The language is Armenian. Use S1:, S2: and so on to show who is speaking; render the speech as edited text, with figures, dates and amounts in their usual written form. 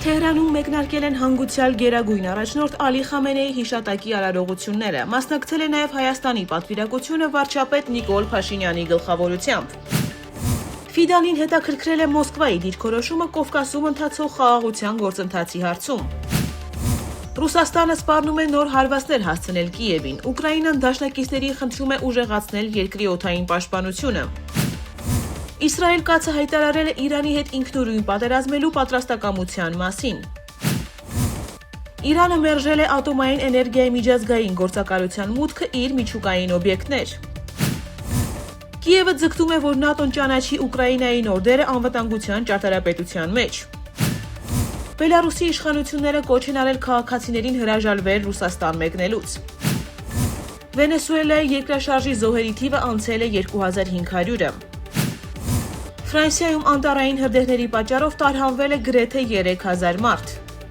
S1: Թեհրանում մեկնարկել են հանգուցյալ գերագույն առաջնորդ Ալի Խամենեի հիշատակի արարողությունները, մասնակցել է նաև Հայաստանի պատվիրակությունը վարչապետ Նիկոլ Փաշինյանի գլխավորությամբ։ Ֆիդանին հետաքրքրել է Մոսկվայի դիրքորոշումը Կովկասում ընթացող խաղաղության գործընթացի հարցում։ Ռուսաստանը սպառնում է նոր հարվածներ հասցնել Կիևին, Ուկրաինան դաշնակիցներին խնդրում է ուժեղացնել երկրի օդային պաշտպանությունը։ Իսրայել կացը հայտարարել է Իրանի հետ ինքնուրույն պատերազմելու պատրաստակամության մասին։ Իրանը մերժել է ատոմային էներգիայի միջազգային գործակալության մուտքը իր միջուկային օբյեկտներ։ Կիևը ձգտում է, որ ՆԱՏՕ-ն ճանաչի Ուկրաինայի նոր դերը անվտանգության ճարտարապետության մեջ։ Բելարուսի իշխանությունները կոչ են արել քաղաքացիներին հրաժարվել Ռուսաստան մեկնելուց։ Վենեսուելայի երկրաշարժի զոհերի թիվը անցել է 2500-ը։ Ֆրանսիայում անտառային հրդեհների պատճառով տարհանվել է գրեթե 3000 մարդ։